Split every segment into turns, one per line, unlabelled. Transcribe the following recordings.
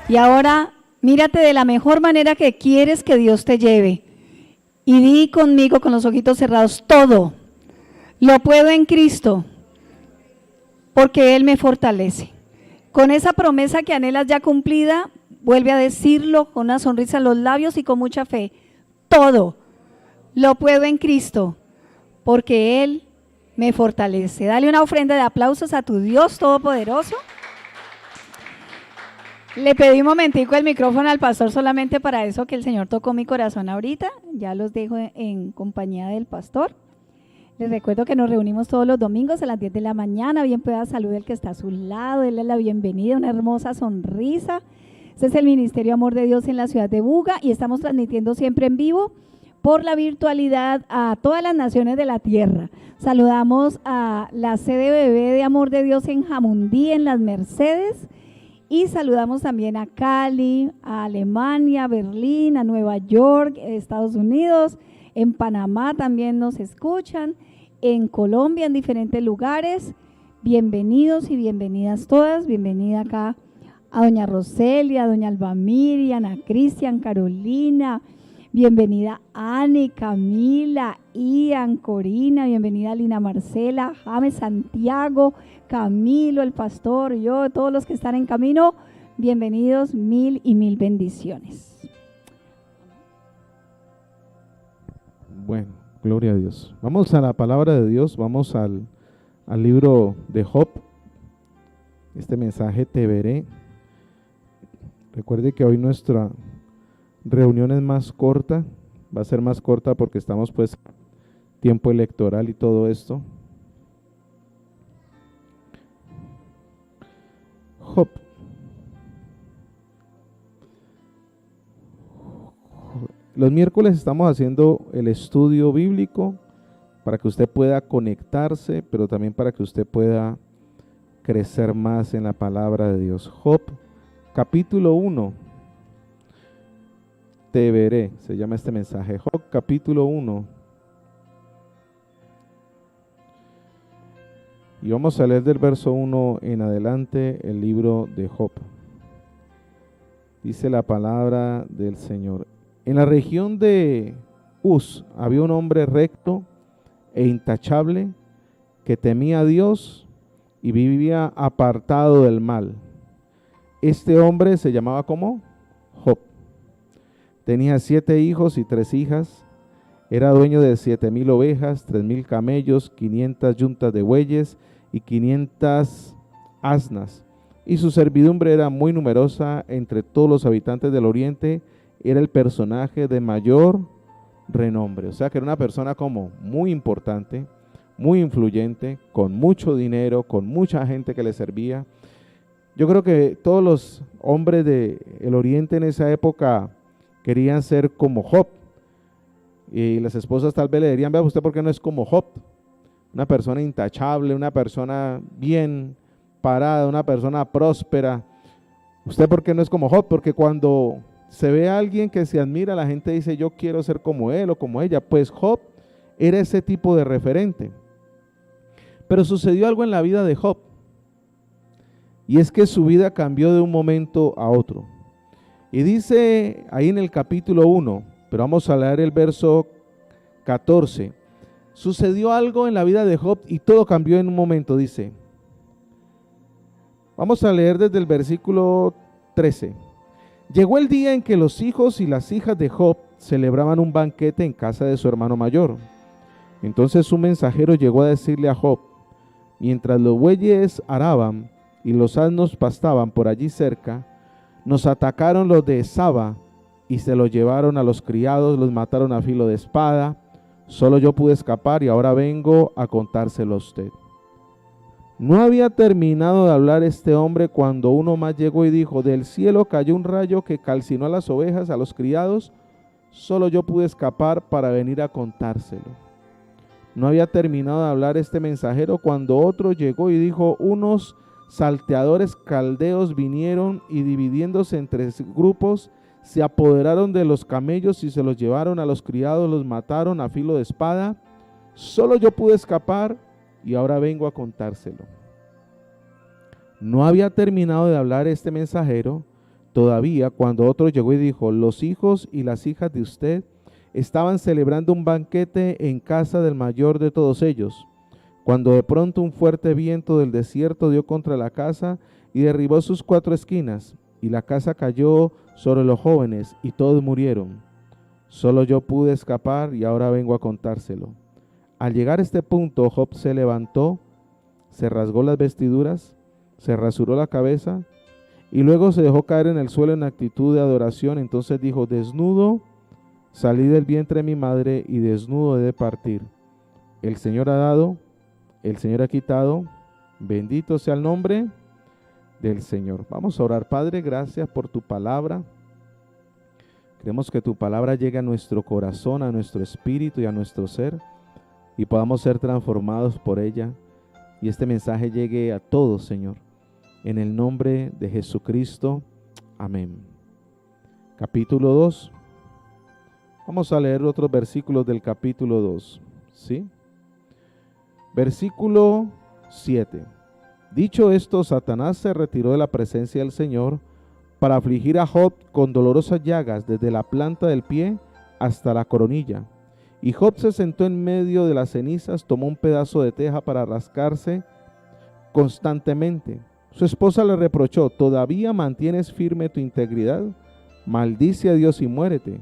Y ahora mírate de la mejor manera que quieres que Dios te lleve. Y di conmigo con los ojitos cerrados, todo lo puedo en Cristo, porque Él me fortalece. Con esa promesa que anhelas ya cumplida, vuelve a decirlo con una sonrisa en los labios y con mucha fe. Todo lo puedo en Cristo, porque Él me fortalece. Dale una ofrenda de aplausos a tu Dios Todopoderoso. Le pedí un momentico el micrófono al pastor solamente para eso, que el Señor tocó mi corazón ahorita. Ya los dejo en compañía del pastor. Les recuerdo que nos reunimos todos los domingos a las 10 de la mañana. Bien pueda saludar el que está a su lado, denle la bienvenida, una hermosa sonrisa. Este es el Ministerio Amor de Dios en la ciudad de Buga y estamos transmitiendo siempre en vivo por la virtualidad a todas las naciones de la tierra. Saludamos a la sede bebé de Amor de Dios en Jamundí, en Las Mercedes. Y saludamos también a Cali, a Alemania, Berlín, a Nueva York, Estados Unidos, en Panamá también nos escuchan, en Colombia, en diferentes lugares. Bienvenidos y bienvenidas todas. Bienvenida acá a doña Roselia, a doña Alba Miriam, a Cristian, Carolina. Bienvenida Ani, Camila, Ian, Corina. Bienvenida Lina Marcela, James, Santiago, Camilo, el pastor, yo, todos los que están en camino. Bienvenidos, mil y mil bendiciones.
Bueno, gloria a Dios. Vamos a la palabra de Dios, vamos al libro de Job. Este mensaje te veré. Recuerde que hoy nuestra reunión es más corta, va a ser más corta porque estamos pues tiempo electoral y todo esto. Job. Los miércoles estamos haciendo el estudio bíblico para que usted pueda conectarse, pero también para que usted pueda crecer más en la palabra de Dios. Job, capítulo 1. Te veré, se llama este mensaje. Job, capítulo 1. Y vamos a leer del verso 1 en adelante el libro de Job. Dice la palabra del Señor. En la región de Uz había un hombre recto e intachable que temía a Dios y vivía apartado del mal. Este hombre se llamaba ¿cómo? Job. Tenía 7 hijos y 3 hijas. Era dueño de 7,000 ovejas, 3,000 camellos, 500 yuntas de bueyes y 500 asnas. Y su servidumbre era muy numerosa entre todos los habitantes del oriente. Era el personaje de mayor renombre. O sea que era una persona como muy importante, muy influyente, con mucho dinero, con mucha gente que le servía. Yo creo que todos los hombres del oriente en esa época querían ser como Job. Y las esposas tal vez le dirían, vea usted, ¿por qué no es como Job? Una persona intachable, una persona bien parada, una persona próspera. ¿Usted por qué no es como Job? Porque cuando se ve a alguien que se admira, la gente dice, yo quiero ser como él o como ella. Pues Job era ese tipo de referente. Pero sucedió algo en la vida de Job. Y es que su vida cambió de un momento a otro. Y dice ahí en el capítulo 1, pero vamos a leer el verso 14. Sucedió algo en la vida de Job y todo cambió en un momento, dice. Vamos a leer desde el versículo 13. Llegó el día en que los hijos y las hijas de Job celebraban un banquete en casa de su hermano mayor. Entonces un mensajero llegó a decirle a Job, mientras los bueyes araban y los asnos pastaban por allí cerca, nos atacaron los de Saba y se los llevaron a los criados, los mataron a filo de espada. Solo yo pude escapar y ahora vengo a contárselo a usted. No había terminado de hablar este hombre cuando uno más llegó y dijo, del cielo cayó un rayo que calcinó a las ovejas, a los criados. Solo yo pude escapar para venir a contárselo. No había terminado de hablar este mensajero cuando otro llegó y dijo, unos salteadores caldeos vinieron y dividiéndose en 3 grupos, se apoderaron de los camellos y se los llevaron a los criados, los mataron a filo de espada. Solo yo pude escapar y ahora vengo a contárselo. No había terminado de hablar este mensajero Todavía, cuando otro llegó y dijo: los hijos y las hijas de usted estaban celebrando un banquete en casa del mayor de todos ellos, cuando de pronto un fuerte viento del desierto dio contra la casa y derribó sus 4 esquinas, y la casa cayó sobre los jóvenes y todos murieron. Solo yo pude escapar y ahora vengo a contárselo. Al llegar a este punto, Job se levantó, se rasgó las vestiduras, se rasuró la cabeza y luego se dejó caer en el suelo en actitud de adoración. Entonces dijo: desnudo salí del vientre de mi madre y desnudo he de partir. El Señor ha dado, el Señor ha quitado, bendito sea el nombre del Señor. Vamos a orar. Padre, gracias por tu palabra. Queremos que tu palabra llegue a nuestro corazón, a nuestro espíritu y a nuestro ser, y podamos ser transformados por ella, y este mensaje llegue a todos, Señor. En el nombre de Jesucristo. Amén. Capítulo 2. Vamos a leer otros versículos del capítulo 2. ¿Sí? Versículo 7. Dicho esto, Satanás se retiró de la presencia del Señor para afligir a Job con dolorosas llagas desde la planta del pie hasta la coronilla. Y Job se sentó en medio de las cenizas, tomó un pedazo de teja para rascarse constantemente. Su esposa le reprochó: ¿todavía mantienes firme tu integridad? Maldice a Dios y muérete.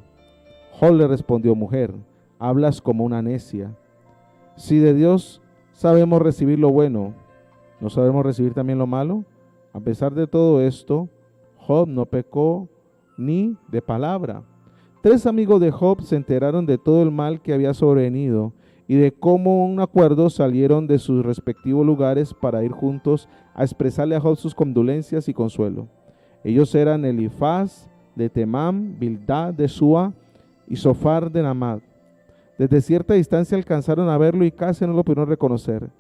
Job le respondió: mujer, hablas como una necia. Si de Dios sabemos recibir lo bueno, ¿no sabemos recibir también lo malo? A pesar de todo esto, Job no pecó ni de palabra. 3 amigos de Job se enteraron de todo el mal que había sobrevenido y de cómo un acuerdo salieron de sus respectivos lugares para ir juntos a expresarle a Job sus condolencias y consuelo. Ellos eran Elifaz de Temán, Bildad de Súa y Sofar de Naamad. Desde cierta distancia alcanzaron a verlo y casi no lo pudieron reconocer.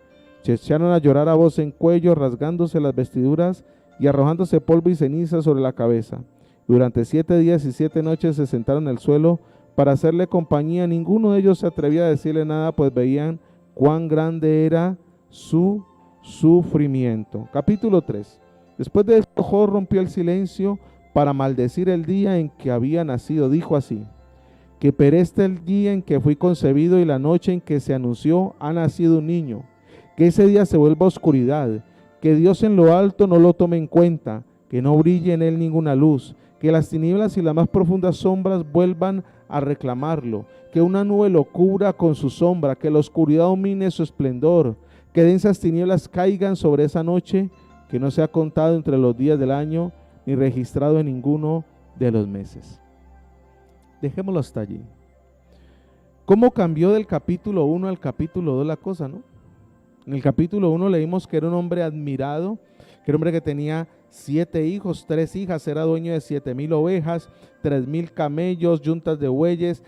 Se echaron a llorar a voz en cuello, rasgándose las vestiduras y arrojándose polvo y ceniza sobre la cabeza. Durante 7 días y 7 noches se sentaron en el suelo para hacerle compañía. Ninguno de ellos se atrevía a decirle nada, pues veían cuán grande era su sufrimiento. Capítulo 3. Después de esto, Job rompió el silencio para maldecir el día en que había nacido. Dijo así: que perezca el día en que fui concebido y la noche en que se anunció ha nacido un niño. Que ese día se vuelva oscuridad, que Dios en lo alto no lo tome en cuenta, que no brille en él ninguna luz, que las tinieblas y las más profundas sombras vuelvan a reclamarlo, que una nube lo cubra con su sombra, que la oscuridad domine su esplendor, que densas tinieblas caigan sobre esa noche, que no sea contado entre los días del año, ni registrado en ninguno de los meses. Dejémoslo hasta allí. ¿Cómo cambió del capítulo 1 al capítulo 2 la cosa, no? En el capítulo 1 leímos que era un hombre admirado, que era un hombre que tenía 7 hijos, 3 hijas, era dueño de 7,000 ovejas, 3,000 camellos, yuntas de bueyes,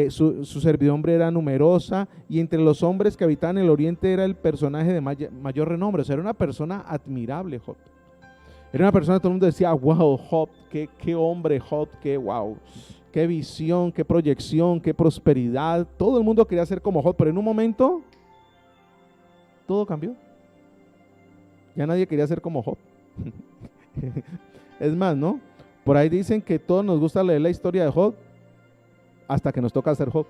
su servidumbre era numerosa, y entre los hombres que habitaban en el oriente era el personaje de mayor renombre. O sea, era una persona admirable, Job. Era una persona que todo el mundo decía: wow, Job, qué hombre, Job, qué wow, qué visión, qué proyección, qué prosperidad. Todo el mundo quería ser como Job, pero en un momento todo cambió. Ya nadie quería ser como Job. Es más, ¿no? Por ahí dicen que todos nos gusta leer la historia de Job hasta que nos toca ser Job.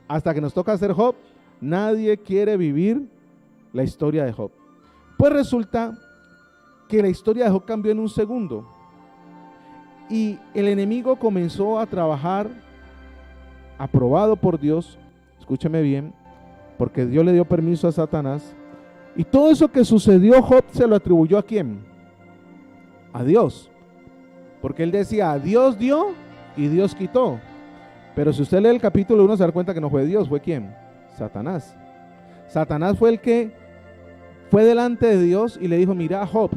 Hasta que nos toca ser Job, nadie quiere vivir la historia de Job. Pues resulta que la historia de Job cambió en un segundo. Y el enemigo comenzó a trabajar, aprobado por Dios, escúcheme bien, porque Dios le dio permiso a Satanás. Y todo eso que sucedió, Job se lo atribuyó ¿a quién? A Dios. Porque él decía: Dios dio y Dios quitó. Pero si usted lee el capítulo 1 se da cuenta que no fue Dios. ¿Fue quién? Satanás. Satanás fue el que fue delante de Dios y le dijo: mira, Job,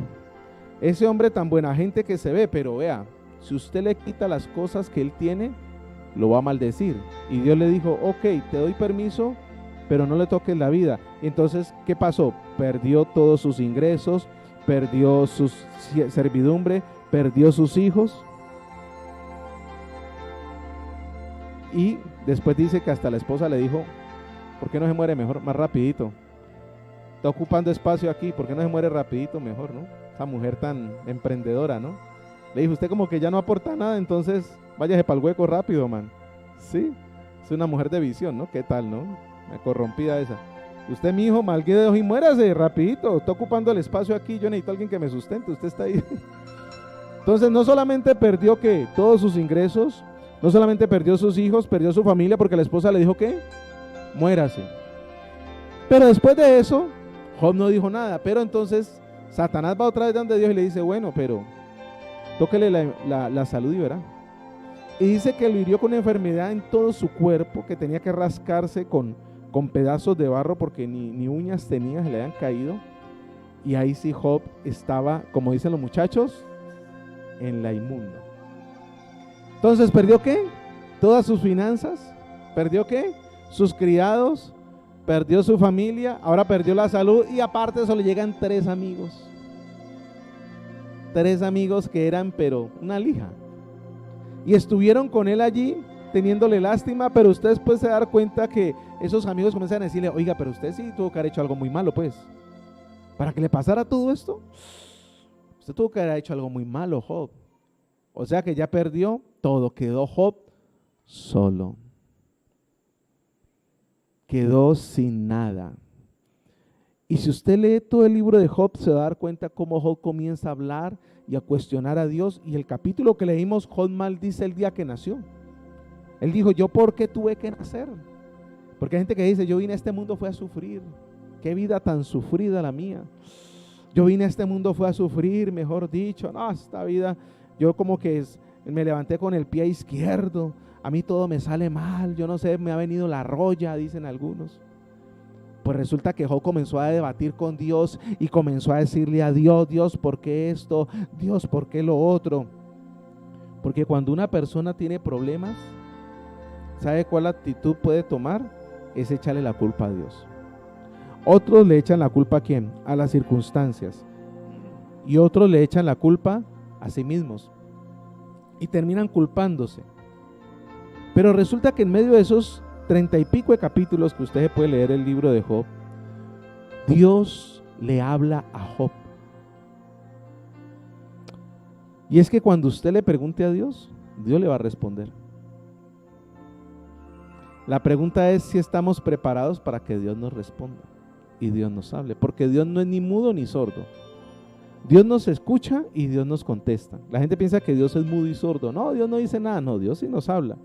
ese hombre tan buena gente que se ve, pero vea, si usted le quita las cosas que él tiene, lo va a maldecir. Y Dios le dijo: ok, te doy permiso, pero no le toques la vida. Entonces, ¿qué pasó? Perdió todos sus ingresos, perdió su servidumbre, perdió sus hijos. Y después dice que hasta la esposa le dijo: ¿por qué no se muere mejor, más rapidito? Está ocupando espacio aquí, ¿por qué no se muere rapidito mejor, no? esa mujer tan emprendedora, ¿no? Le dijo, usted como que ya no aporta nada, entonces váyase para el hueco rápido, man. Sí, es una mujer de visión, ¿no? ¿Qué tal, no? La corrompida esa. Usted, mi hijo, malgué de ojos y muérase, rapidito. Está ocupando el espacio aquí, yo necesito a alguien que me sustente, usted está ahí. Entonces, no solamente perdió que todos sus ingresos, no solamente perdió sus hijos, perdió su familia, porque la esposa le dijo que muérase. Pero después de eso, Job no dijo nada. Pero entonces, Satanás va otra vez donde Dios y le dice, bueno, pero tóquele la salud y verá. Y dice que lo hirió con una enfermedad en todo su cuerpo, que tenía que rascarse con pedazos de barro porque ni uñas tenía, se le habían caído. Y ahí sí Job estaba, como dicen los muchachos, en la inmunda. Entonces, ¿perdió qué? Todas sus finanzas. ¿Perdió qué? Sus criados. Perdió su familia. Ahora perdió la salud. Y aparte de eso le llegan 3 amigos. 3 amigos que eran, pero una lija. Y estuvieron con él allí, teniéndole lástima, pero usted después se da cuenta que esos amigos comienzan a decirle, oiga, pero usted sí tuvo que haber hecho algo muy malo, pues. Para que le pasara todo esto, usted tuvo que haber hecho algo muy malo, Job. O sea que ya perdió todo, quedó Job solo. Quedó sin nada. Y si usted lee todo el libro de Job, se va a dar cuenta cómo Job comienza a hablar y a cuestionar a Dios. Y el capítulo que leímos, Job maldice el día que nació. Él dijo, ¿yo por qué tuve que nacer? Porque hay gente que dice, yo vine a este mundo fue a sufrir. Qué vida tan sufrida la mía. Yo vine a este mundo fue a sufrir, mejor dicho. No, esta vida, yo como que me levanté con el pie izquierdo. A mí todo me sale mal. Yo no sé, me ha venido la roya, dicen algunos. Pues resulta que Job comenzó a debatir con Dios y comenzó a decirle a Dios, Dios, ¿por qué esto? Dios, ¿por qué lo otro? Porque cuando una persona tiene problemas, ¿sabe cuál actitud puede tomar? Es echarle la culpa a Dios. Otros le echan la culpa ¿a quién? A las circunstancias. Y otros le echan la culpa a sí mismos. Y terminan culpándose. Pero resulta que en medio de esos 30 y pico de capítulos que usted puede leer el libro de Job, Dios le habla a Job. Y es que cuando usted le pregunte a Dios, Dios le va a responder. La pregunta es si estamos preparados para que Dios nos responda y Dios nos hable, porque Dios no es ni mudo ni sordo. Dios nos escucha y Dios nos contesta. La gente piensa que Dios es mudo y sordo. No, Dios no dice nada, no, Dios sí nos habla.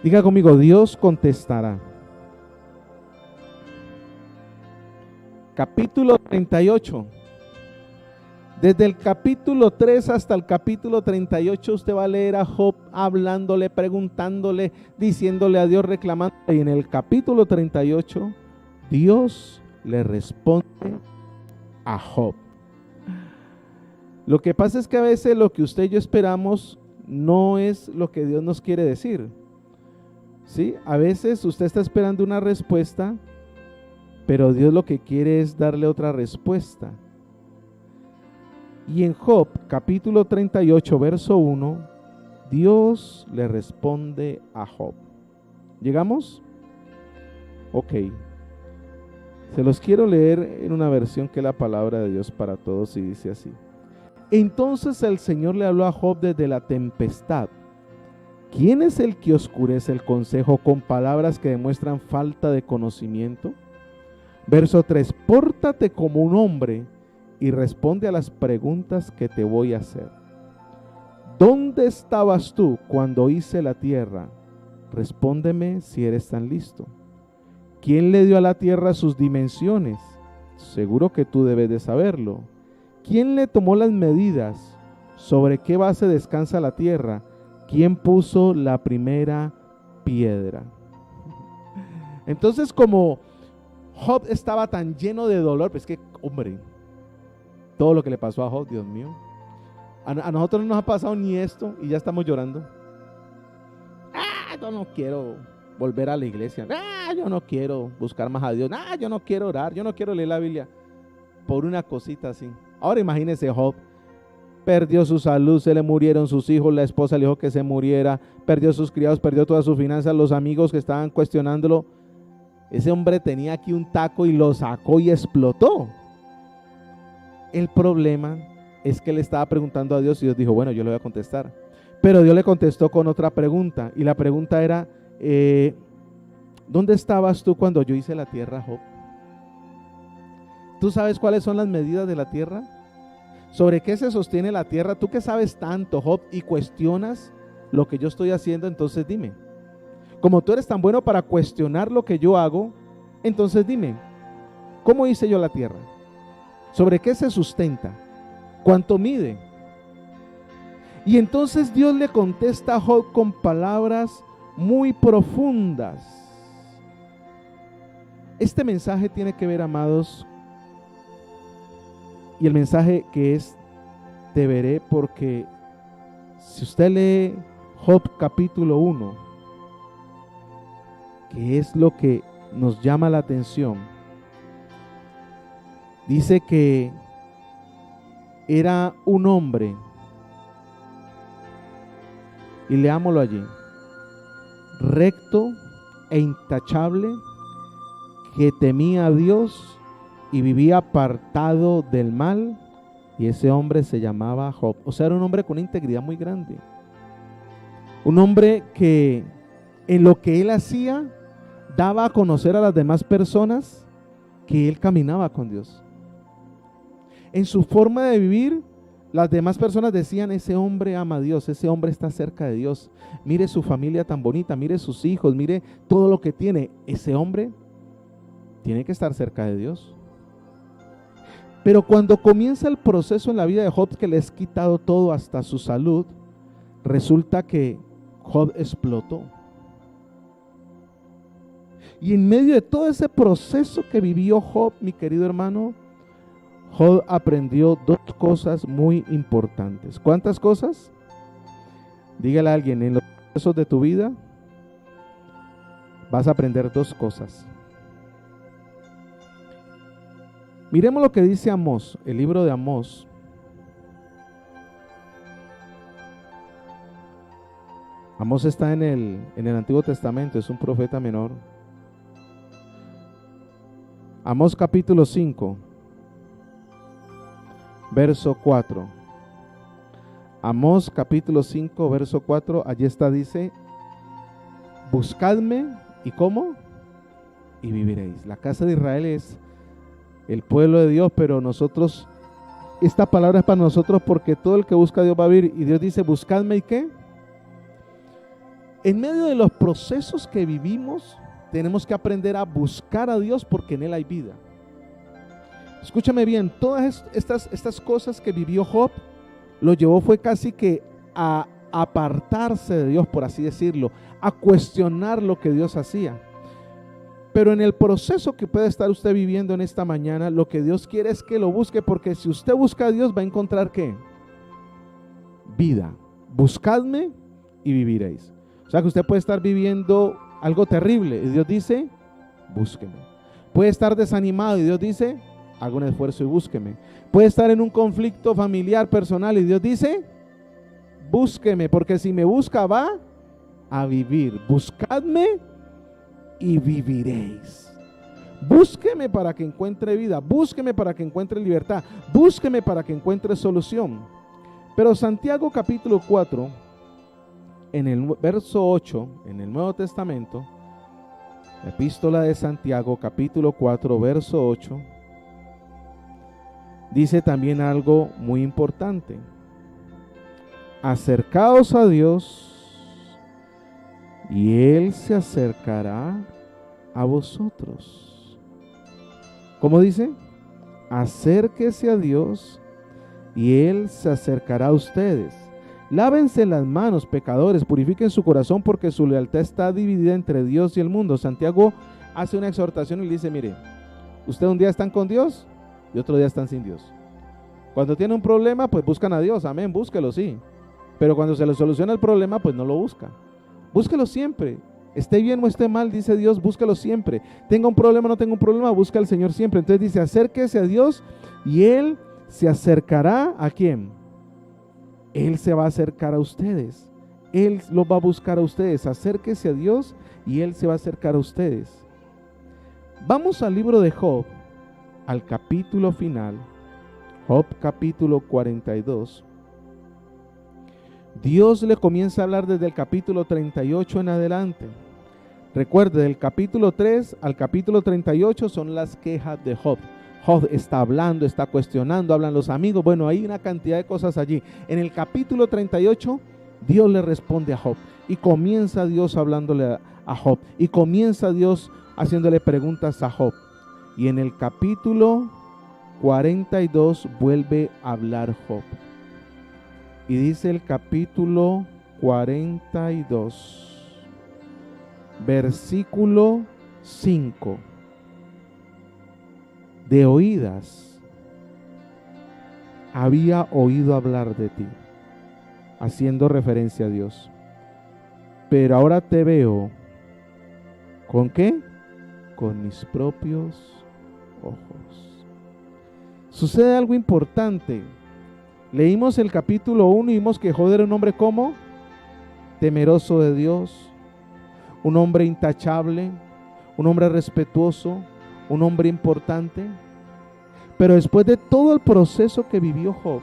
Diga conmigo, Dios contestará. Capítulo 38. Desde el capítulo 3 hasta el capítulo 38 usted va a leer a Job hablándole, preguntándole, diciéndole a Dios, reclamando. Y en el capítulo 38 Dios le responde a Job. Lo que pasa es que a veces lo que usted y yo esperamos no es lo que Dios nos quiere decir. ¿Sí? A veces usted está esperando una respuesta, pero Dios lo que quiere es darle otra respuesta. Y en Job, capítulo 38, verso 1, Dios le responde a Job. ¿Llegamos? Ok. Se los quiero leer en una versión que es la palabra de Dios para todos y dice así. Entonces el Señor le habló a Job desde la tempestad. ¿Quién es el que oscurece el consejo con palabras que demuestran falta de conocimiento? Verso 3. Pórtate como un hombre y responde a las preguntas que te voy a hacer. ¿Dónde estabas tú cuando hice la tierra? Respóndeme si eres tan listo. ¿Quién le dio a la tierra sus dimensiones? Seguro que tú debes de saberlo. ¿Quién le tomó las medidas? ¿Sobre qué base descansa la tierra? ¿Quién puso la primera piedra? Entonces, como Job estaba tan lleno de dolor, pues que, hombre, todo lo que le pasó a Job, Dios mío, a nosotros no nos ha pasado ni esto y ya estamos llorando. Yo no quiero volver a la iglesia. Yo no quiero buscar más a Dios. Yo no quiero orar, yo no quiero leer la Biblia. Por una cosita así. Ahora imagínese Job. Perdió su salud, se le murieron sus hijos, la esposa le dijo que se muriera, perdió sus criados, perdió todas sus finanzas, los amigos que estaban cuestionándolo. Ese hombre tenía aquí un taco y lo sacó y explotó. El problema es que él estaba preguntando a Dios y Dios dijo, bueno, yo le voy a contestar. Pero Dios le contestó con otra pregunta y la pregunta era, ¿dónde estabas tú cuando yo hice la tierra, Job? ¿Tú sabes cuáles son las medidas de la tierra? ¿Sobre qué se sostiene la tierra? Tú que sabes tanto, Job, y cuestionas lo que yo estoy haciendo, entonces dime. Como tú eres tan bueno para cuestionar lo que yo hago, entonces dime, ¿cómo hice yo la tierra? ¿Sobre qué se sustenta? ¿Cuánto mide? Y entonces Dios le contesta a Job con palabras muy profundas. Este mensaje tiene que ver, amados, y el mensaje que es, te veré, porque si usted lee Job capítulo 1, que es lo que nos llama la atención, dice que era un hombre, y leámoslo allí, recto e intachable, que temía a Dios y vivía apartado del mal, y ese hombre se llamaba Job. O sea, era un hombre con una integridad muy grande, un hombre que en lo que él hacía daba a conocer a las demás personas que él caminaba con Dios. En su forma de vivir, las demás personas decían, ese hombre ama a Dios, ese hombre está cerca de Dios. Mire su familia tan bonita, mire sus hijos, mire todo lo que tiene. Ese hombre tiene que estar cerca de Dios. Pero cuando comienza el proceso en la vida de Job, que le es quitado todo hasta su salud, resulta que Job explotó. Y en medio de todo ese proceso que vivió Job, mi querido hermano, Job aprendió dos cosas muy importantes. ¿Cuántas cosas? Dígale a alguien, en los procesos de tu vida vas a aprender dos cosas. Miremos lo que dice Amós, el libro de Amós. Amós está en el Antiguo Testamento, es un profeta menor. Amós capítulo 5, verso 4. Amós capítulo 5, verso 4, allí está, dice, buscadme, ¿y cómo? Y viviréis. La casa de Israel es el pueblo de Dios, pero nosotros, esta palabra es para nosotros porque todo el que busca a Dios va a vivir. Y Dios dice, buscadme, ¿y qué? En medio de los procesos que vivimos, tenemos que aprender a buscar a Dios porque en Él hay vida. Escúchame bien, todas estas cosas que vivió Job, lo llevó fue casi que a apartarse de Dios, por así decirlo, a cuestionar lo que Dios hacía. Pero en el proceso que puede estar usted viviendo en esta mañana, lo que Dios quiere es que lo busque, porque si usted busca a Dios va a encontrar ¿qué? Vida. Buscadme y viviréis. O sea que usted puede estar viviendo algo terrible y Dios dice, búsqueme. Puede estar desanimado y Dios dice, haga un esfuerzo y búsqueme. Puede estar en un conflicto familiar, personal y Dios dice, búsqueme, porque si me busca va a vivir. Buscadme y viviréis. Búsqueme para que encuentre vida, búsqueme para que encuentre libertad, búsqueme para que encuentre solución. Pero Santiago capítulo 4, en el verso 8, en el Nuevo Testamento, la epístola de Santiago capítulo 4, verso 8, dice también algo muy importante. Acercaos a Dios y Él se acercará a vosotros. ¿Cómo dice? Acérquese a Dios y Él se acercará a ustedes. Lávense las manos, pecadores, purifiquen su corazón, porque su lealtad está dividida entre Dios y el mundo. Santiago hace una exhortación y le dice, mire, usted un día están con Dios y otro día están sin Dios. Cuando tiene un problema, pues buscan a Dios, amén, búsquelo, sí. Pero cuando se le soluciona el problema, pues no lo busca. Búsquelo siempre, esté bien o esté mal, dice Dios, búsquelo siempre. Tenga un problema o no tenga un problema, busca al Señor siempre. Entonces dice, acérquese a Dios y Él se acercará ¿a quién? Él se va a acercar a ustedes. Él los va a buscar a ustedes. Acérquese a Dios y Él se va a acercar a ustedes. Vamos al libro de Job, al capítulo final. Job capítulo 42, Dios le comienza a hablar desde el capítulo 38 en adelante. Recuerde, del capítulo 3 al capítulo 38 son las quejas de Job. Job está hablando, está cuestionando, hablan los amigos. Bueno, hay una cantidad de cosas allí. En el capítulo 38, Dios le responde a Job. Y comienza Dios hablándole a Job. Y comienza Dios haciéndole preguntas a Job. Y en el capítulo 42 vuelve a hablar Job. Y dice el capítulo 42. Versículo 5. De oídas había oído hablar de ti, haciendo referencia a Dios. Pero ahora te veo, ¿con qué? Con mis propios ojos. Sucede algo importante. Leímos el capítulo 1 y vimos que Job era un hombre ¿cómo? Temeroso de Dios, un hombre intachable, un hombre respetuoso, un hombre importante. Pero después de todo el proceso que vivió Job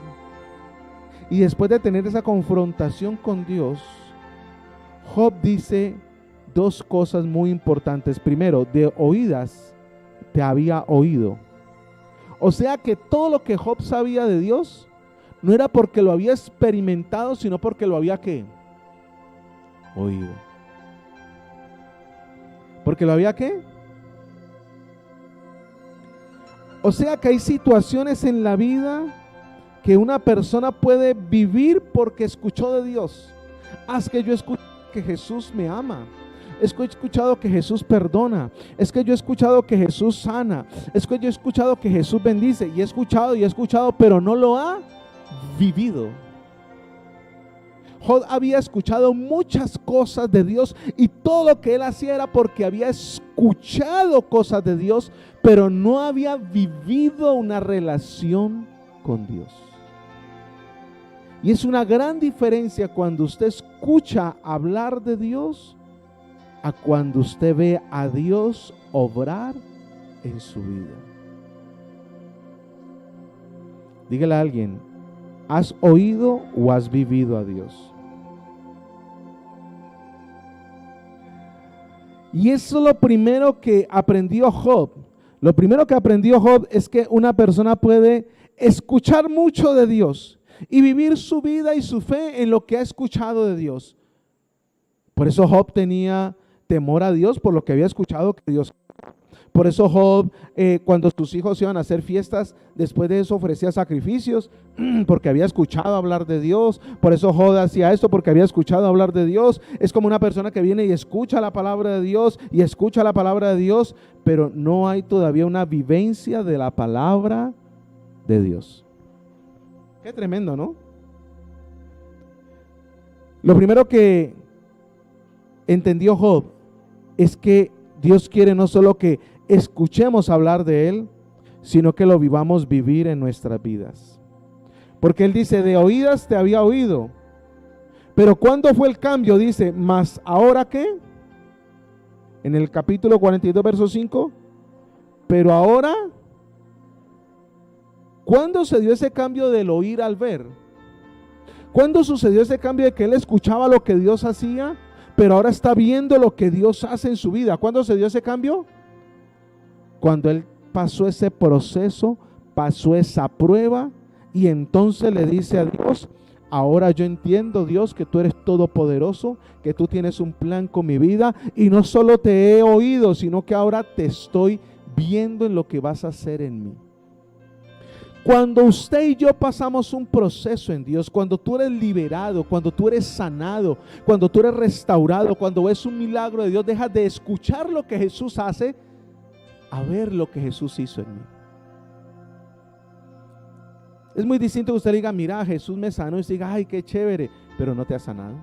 y después de tener esa confrontación con Dios, Job dice dos cosas muy importantes. Primero, de oídas te había oído. O sea que todo lo que Job sabía de Dios no era porque lo había experimentado, sino porque lo había ¿qué? Oído. ¿Porque lo había qué? O sea que hay situaciones en la vida que una persona puede vivir porque escuchó de Dios. Es que yo escuché que Jesús me ama. Es que he escuchado que Jesús perdona. Es que yo he escuchado que Jesús sana. Es que yo he escuchado que Jesús bendice. Y he escuchado, pero no lo ha vivido. Job había escuchado muchas cosas de Dios y todo lo que él hacía era porque había escuchado cosas de Dios, pero no había vivido una relación con Dios. Y es una gran diferencia cuando usted escucha hablar de Dios a cuando usted ve a Dios obrar en su vida. Dígale a alguien, ¿has oído o has vivido a Dios? Y eso es lo primero que aprendió Job. Lo primero que aprendió Job es que una persona puede escuchar mucho de Dios y vivir su vida y su fe en lo que ha escuchado de Dios. Por eso Job tenía temor a Dios por lo que había escuchado que Dios. Por eso Job, cuando sus hijos iban a hacer fiestas, después de eso ofrecía sacrificios, porque había escuchado hablar de Dios. Por eso Job hacía esto, porque había escuchado hablar de Dios. Es como una persona que viene y escucha la palabra de Dios, y escucha la palabra de Dios, pero no hay todavía una vivencia de la palabra de Dios. Qué tremendo, ¿no? Lo primero que entendió Job es que Dios quiere no solo que escuchemos hablar de Él, sino que lo vivamos vivir en nuestras vidas. Porque Él dice, de oídas te había oído. Pero ¿cuándo fue el cambio? Dice, ¿mas ahora qué? En el capítulo 42, verso 5. Pero ahora, ¿cuándo se dio ese cambio del oír al ver? ¿Cuándo sucedió ese cambio de que él escuchaba lo que Dios hacía, pero ahora está viendo lo que Dios hace en su vida? ¿Cuándo se dio ese cambio? Cuando él pasó ese proceso, pasó esa prueba, y entonces le dice a Dios, ahora yo entiendo, Dios, que tú eres todopoderoso, que tú tienes un plan con mi vida, y no solo te he oído, sino que ahora te estoy viendo en lo que vas a hacer en mí. Cuando usted y yo pasamos un proceso en Dios, cuando tú eres liberado, cuando tú eres sanado, cuando tú eres restaurado, cuando ves un milagro de Dios, dejas de escuchar lo que Jesús hace a ver lo que Jesús hizo en mí. Es muy distinto que usted diga, mira, Jesús me sanó, y usted diga, ay, qué chévere, pero no te ha sanado.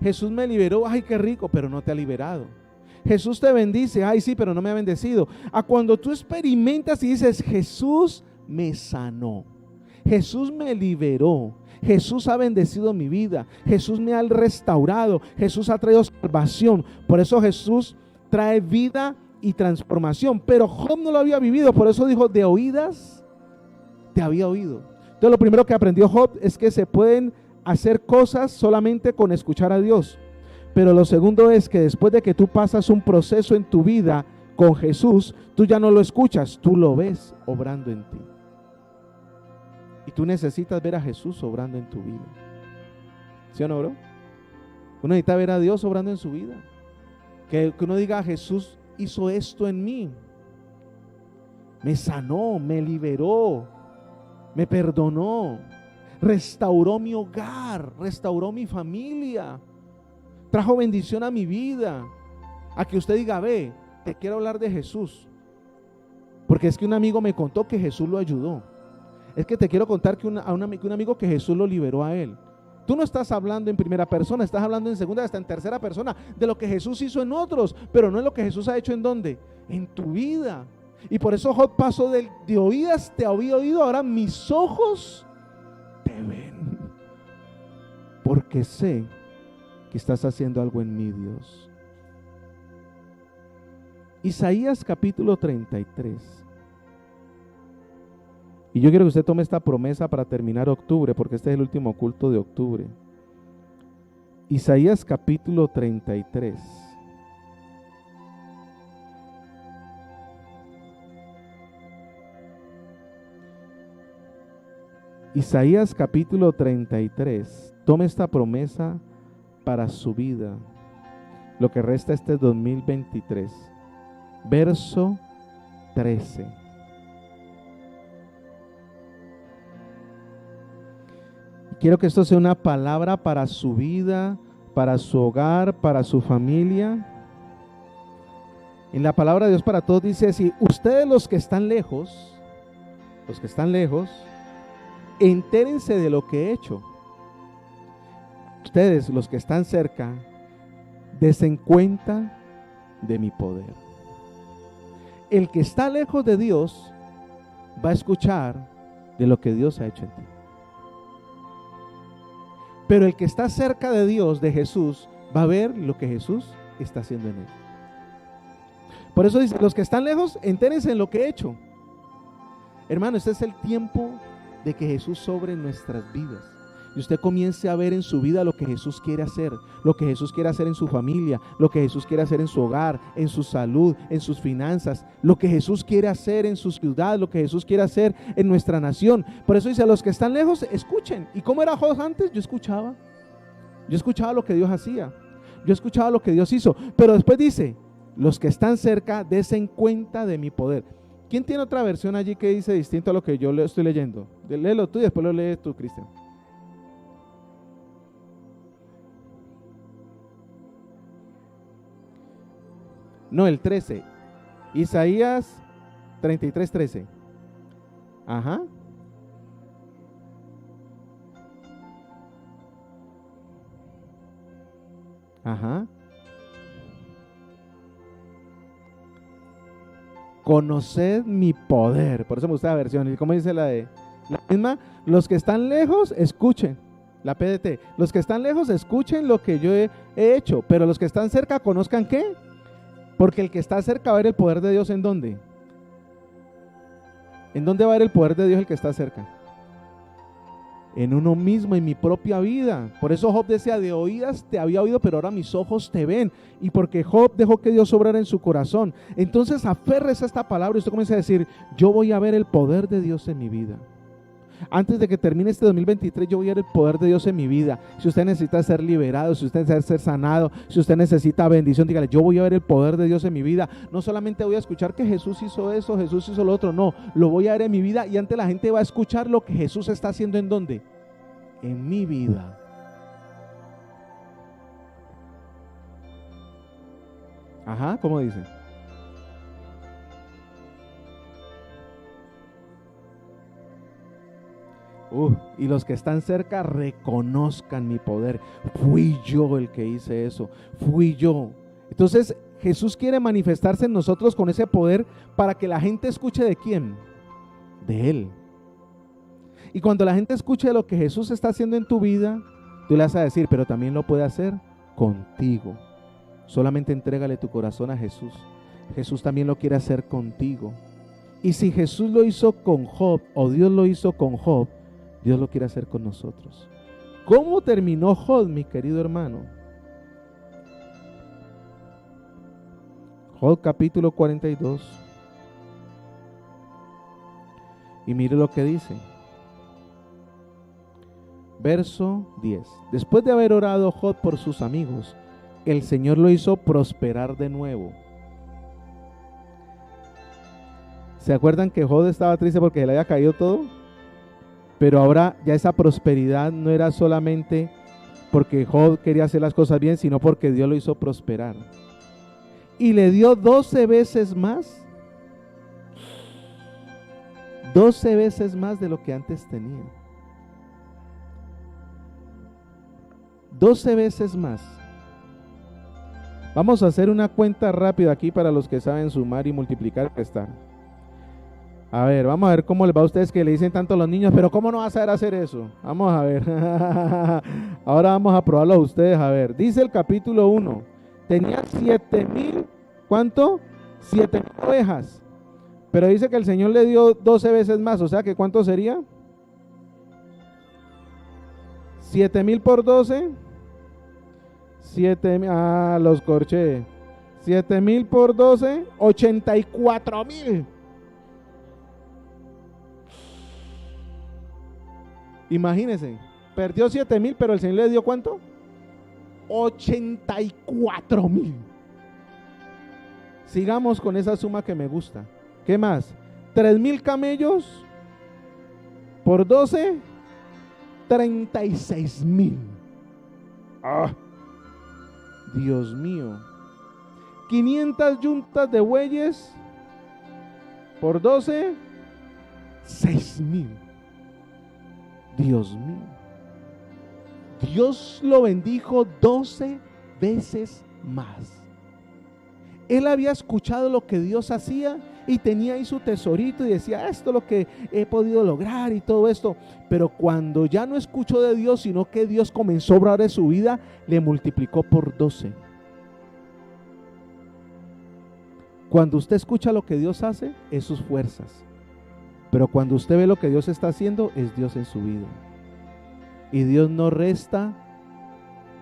Jesús me liberó, ay, qué rico, pero no te ha liberado. Jesús te bendice, ay, sí, pero no me ha bendecido. A cuando tú experimentas y dices, Jesús me sanó, Jesús me liberó, Jesús ha bendecido mi vida, Jesús me ha restaurado, Jesús ha traído salvación. Por eso Jesús trae vida y transformación. Pero Job no lo había vivido, por eso dijo, de oídas te había oído. Entonces lo primero que aprendió Job es que se pueden hacer cosas solamente con escuchar a Dios. Pero lo segundo es que después de que tú pasas un proceso en tu vida con Jesús, tú ya no lo escuchas, tú lo ves obrando en ti. Y tú necesitas ver a Jesús obrando en tu vida. ¿Sí o no, bro? Uno necesita ver a Dios obrando en su vida. Que uno diga, Jesús hizo esto en mí. Me sanó, me liberó, me perdonó, restauró mi hogar, restauró mi familia, trajo bendición a mi vida. A que usted diga, ve, te quiero hablar de Jesús. Porque es que un amigo me contó que Jesús lo ayudó. Es que te quiero contar que un amigo que Jesús lo liberó a él. Tú no estás hablando en primera persona, estás hablando en segunda, hasta en tercera persona, de lo que Jesús hizo en otros, pero no es lo que Jesús ha hecho en ¿dónde? En tu vida. Y por eso Job pasó de oídas te había oído, ahora mis ojos te ven. Porque sé que estás haciendo algo en mí, Dios. Isaías capítulo 33. Y yo quiero que usted tome esta promesa para terminar octubre, porque este es el último culto de octubre. Isaías capítulo 33. Isaías capítulo 33. Tome esta promesa para su vida, lo que resta este 2023. Verso 13. Quiero que esto sea una palabra para su vida, para su hogar, para su familia. En la palabra de Dios para todos dice así: ustedes los que están lejos, entérense de lo que he hecho. Ustedes los que están cerca, desen cuenta de mi poder. El que está lejos de Dios va a escuchar de lo que Dios ha hecho en ti. Pero el que está cerca de Dios, de Jesús, va a ver lo que Jesús está haciendo en él. Por eso dice, los que están lejos, entérense en lo que he hecho. Hermano, este es el tiempo de que Jesús sobre nuestras vidas. Y usted comience a ver en su vida lo que Jesús quiere hacer, lo que Jesús quiere hacer en su familia, lo que Jesús quiere hacer en su hogar, en su salud, en sus finanzas, lo que Jesús quiere hacer en su ciudad, lo que Jesús quiere hacer en nuestra nación. Por eso dice, a los que están lejos, escuchen. ¿Y cómo era Job antes? Yo escuchaba lo que Dios hacía, yo escuchaba lo que Dios hizo, pero después dice, los que están cerca, desen cuenta de mi poder. ¿Quién tiene otra versión allí que dice distinto a lo que yo le estoy leyendo? Léelo tú y después lo lees tú, Cristian. No, el 13. Isaías 33, 13. Ajá. Ajá. Conoced mi poder. Por eso me gusta la versión. ¿Y cómo dice la misma? Los que están lejos, escuchen. La PDT. Los que están lejos, escuchen lo que yo he hecho. Pero los que están cerca, ¿conozcan qué? Porque el que está cerca va a ver el poder de Dios. ¿En dónde? ¿En dónde va a ver el poder de Dios el que está cerca? En uno mismo, en mi propia vida. Por eso Job decía, de oídas te había oído, pero ahora mis ojos te ven. Y porque Job dejó que Dios obrara en su corazón. Entonces aférrese a esta palabra y usted comienza a decir, yo voy a ver el poder de Dios en mi vida. Antes de que termine este 2023, yo voy a ver el poder de Dios en mi vida. Si usted necesita ser liberado, si usted necesita ser sanado, si usted necesita bendición, dígale, yo voy a ver el poder de Dios en mi vida. No solamente voy a escuchar que Jesús hizo eso, Jesús hizo lo otro, no, lo voy a ver en mi vida y antes la gente va a escuchar lo que Jesús está haciendo. ¿En dónde? En mi vida. Ajá, ¿cómo dice? Y los que están cerca reconozcan mi poder. Fui yo el que hice eso. Fui yo. Entonces Jesús quiere manifestarse en nosotros con ese poder para que la gente escuche ¿de quién? De Él. Y cuando la gente escuche lo que Jesús está haciendo en tu vida, tú le vas a decir, pero también lo puede hacer contigo. Solamente entrégale tu corazón a Jesús. Jesús también lo quiere hacer contigo. Y si Jesús lo hizo con Job, o Dios lo hizo con Job, Dios lo quiere hacer con nosotros. ¿Cómo terminó Job, mi querido hermano? Job capítulo 42. Y mire lo que dice. Verso 10. Después de haber orado Job por sus amigos, el Señor lo hizo prosperar de nuevo. ¿Se acuerdan que Job estaba triste porque le había caído todo? Pero ahora ya esa prosperidad no era solamente porque Job quería hacer las cosas bien, sino porque Dios lo hizo prosperar. Y le dio 12 veces más. 12 veces más de lo que antes tenía. 12 veces más. Vamos a hacer una cuenta rápida aquí para los que saben sumar y multiplicar y restar. A ver, vamos a ver cómo les va a ustedes que le dicen tanto a los niños, pero ¿cómo no vas a saber hacer eso? Vamos a ver. Ahora vamos a probarlo a ustedes. A ver, dice el capítulo 1. Tenía 7,000, ¿cuánto? 7,000 ovejas. Pero dice que el Señor le dio 12 veces más, o sea que ¿cuánto sería? 7,000 por 12. 7,000, los corché. 7,000 por 12, 84,000. Imagínense, perdió 7,000, pero el Señor le dio ¿cuánto? 84,000. Sigamos con esa suma que me gusta. ¿Qué más? 3,000 camellos por 12, 36,000. Dios mío. 500 yuntas de bueyes por 12, 6,000. Dios mío. Dios lo bendijo 12 veces más. Él había escuchado lo que Dios hacía y tenía ahí su tesorito y decía, esto es lo que he podido lograr y todo esto. Pero cuando ya no escuchó de Dios, sino que Dios comenzó a obrar en su vida, le multiplicó por 12. Cuando usted escucha lo que Dios hace, es sus fuerzas. Pero cuando usted ve lo que Dios está haciendo, es Dios en su vida. Y Dios no resta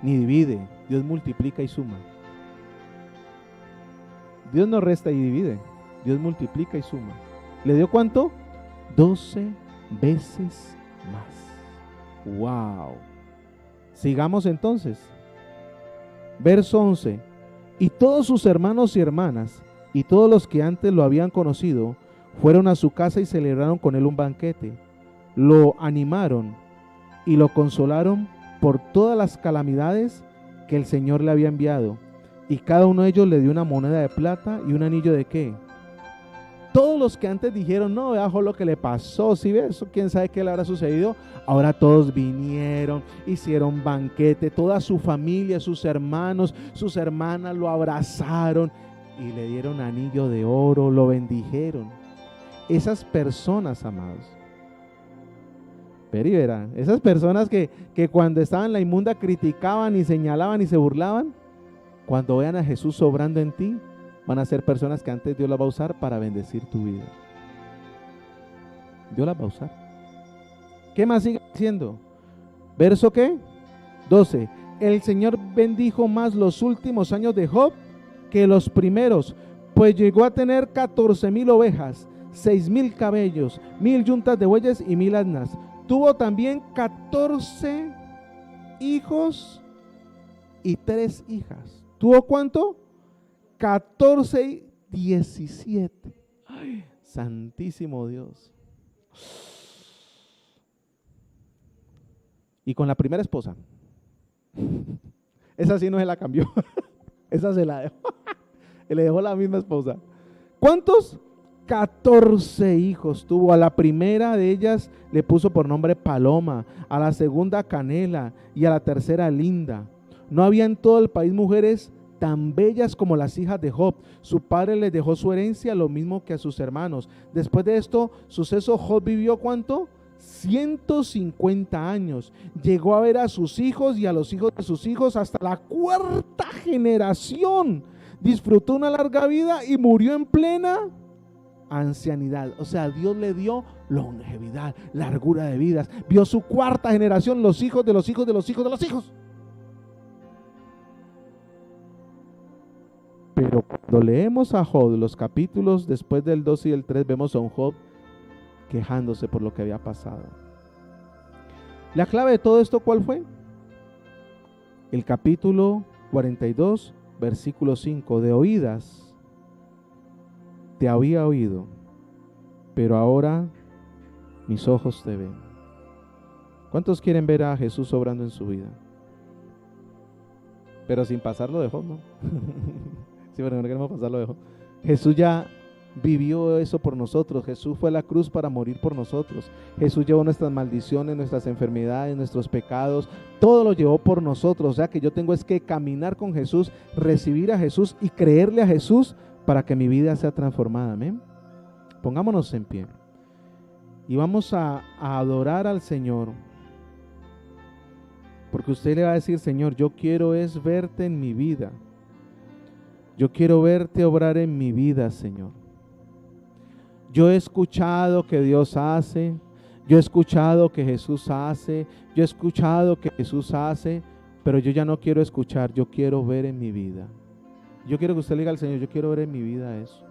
ni divide, Dios multiplica y suma. Dios no resta y divide, Dios multiplica y suma. ¿Le dio cuánto? 12 veces más. ¡Wow! Sigamos entonces. Verso 11. Y todos sus hermanos y hermanas, y todos los que antes lo habían conocido, fueron a su casa y celebraron con él un banquete. Lo animaron y lo consolaron por todas las calamidades que el Señor le había enviado. Y cada uno de ellos le dio una moneda de plata y un anillo de ¿qué? Todos los que antes dijeron, no, bajo lo que le pasó, ¿sí ves? Eso quién sabe qué le habrá sucedido. Ahora todos vinieron, hicieron banquete, toda su familia, sus hermanos, sus hermanas lo abrazaron y le dieron anillo de oro, lo bendijeron. Esas personas, amados, pero y verán, esas personas que cuando estaban en la inmunda criticaban y señalaban y se burlaban, cuando vean a Jesús obrando en ti, van a ser personas que antes Dios las va a usar para bendecir tu vida. Dios las va a usar. ¿Qué más sigue diciendo? ¿Verso qué? 12. El Señor bendijo más los últimos años de Job que los primeros, pues llegó a tener 14,000 ovejas, 6,000 camellos, 1,000 yuntas de bueyes y 1,000 asnas. Tuvo también 14 hijos y 3 hijas. ¿Tuvo cuánto? 14 y 17. Ay, santísimo Dios. Y con la primera esposa. Esa sí no se la cambió. Esa se la dejó. Le dejó la misma esposa. ¿Cuántos? 14 hijos tuvo. A la primera de ellas le puso por nombre Paloma, a la segunda Canela y a la tercera Linda. No había en todo el país mujeres tan bellas como las hijas de Job. Su padre les dejó su herencia, lo mismo que a sus hermanos. Después de esto suceso, Job vivió ¿cuánto? 150 años. Llegó a ver a sus hijos y a los hijos de sus hijos hasta la 4ª generación. Disfrutó una larga vida y murió en plena ancianidad. O sea, Dios le dio longevidad, largura de vidas. Vio su cuarta generación, los hijos de los hijos de los hijos de los hijos. Pero cuando leemos a Job, los capítulos después del 2 y el 3, vemos a un Job quejándose por lo que había pasado. La clave de todo esto, ¿cuál fue? El capítulo 42, versículo 5, de oídas te había oído, pero ahora mis ojos te ven. ¿Cuántos quieren ver a Jesús obrando en su vida? Pero sin pasarlo de Job, ¿no? Sí, pero no queremos pasarlo de Job. Jesús ya vivió eso por nosotros. Jesús fue a la cruz para morir por nosotros. Jesús llevó nuestras maldiciones, nuestras enfermedades, nuestros pecados, todo lo llevó por nosotros. O sea que yo tengo es que caminar con Jesús, recibir a Jesús y creerle a Jesús para que mi vida sea transformada. Amén. Pongámonos en pie y vamos a adorar al Señor, porque usted le va a decir: Señor, yo quiero es verte en mi vida. Yo quiero verte obrar en mi vida, Señor. Yo he escuchado que Dios hace, yo he escuchado que Jesús hace, yo he escuchado que Jesús hace, pero yo ya no quiero escuchar, yo quiero ver en mi vida. Yo quiero que usted le diga al Señor: yo quiero ver en mi vida eso.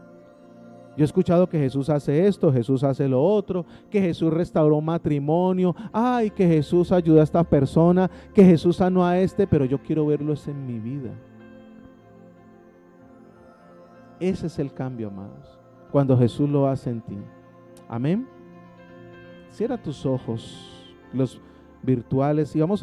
Yo he escuchado que Jesús hace esto, Jesús hace lo otro, que Jesús restauró matrimonio, ay, que Jesús ayuda a esta persona, que Jesús sanó a este, pero yo quiero verlo es en mi vida. Ese es el cambio, amados, cuando Jesús lo hace en ti. Amén. Cierra tus ojos, los virtuales, y vamos a